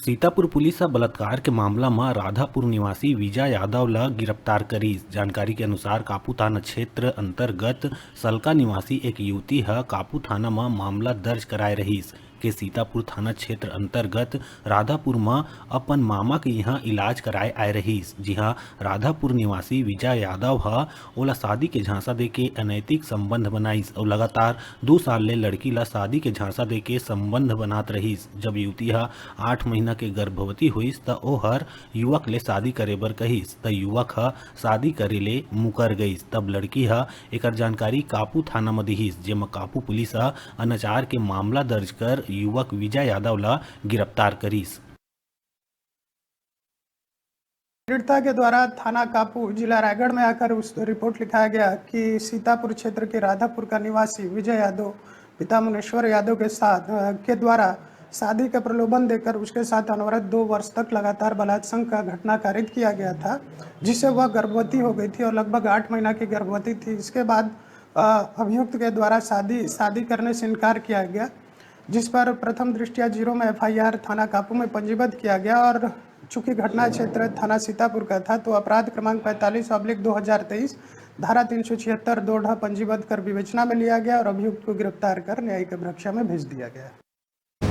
Sitapur police बलात्कार के मामला में राधापुर निवासी विजय यादव ला गिरफ्तार करीस। जानकारी के अनुसार कापू थाना क्षेत्र अंतर्गत सलका निवासी एक युवती है कापू थाना में मामला दर्ज कराए रहीस के सीतापुर थाना क्षेत्र अंतर्गत राधापुर में अपन मामा के यहाँ इलाज कराए आए रहीस। जी हाँ, राधापुर निवासी विजय यादव है ओला शादी के झांसा दे के अनैतिक संबंध बनाईस और लगातार 2 साल ले लड़की ला शादी के झांसा दे के संबंध बनात रहीस। जब युवती है 8 महीना के गर्भवती हुईस त ओहर युवक ले शादी करे बर कहिस त युवक ह शादी करे ले मुकर गईस। तब लड़की ह एकर जानकारी कापू थाना में दिहिस, जेमा कापू पुलिस ह अनाचार के मामला दर्ज कर युवक विजय यादव ला गिरफ्तार करीस। पीड़िता के द्वारा थाना कापू जिला रायगढ़ में आकर उस रिपोर्ट लिखाया गया कि सीतापुर क्षेत्र के राधापुर का निवासी विजय यादव पिता मुनेश्वर यादव के साथ के द्वारा शादी का प्रलोभन देकर उसके साथ अनवरत 2 वर्ष तक लगातार बलात्संग का घटना कारित किया गया था, जिससे वह गर्भवती हो गई थी और लगभग 8 महीना की गर्भवती थी। इसके बाद अभियुक्त के द्वारा शादी करने से इनकार किया गया, जिस पर प्रथम दृष्टया 0 में FIR थाना कापू में पंजीबद्ध किया गया और चूंकि घटना क्षेत्र थाना सीतापुर का था तो अपराध क्रमांक 45/2023 धारा 376 2 पंजीबद्ध कर विवेचना में लिया गया और अभियुक्त को गिरफ्तार कर न्यायिक रक्षा में भेज दिया गया।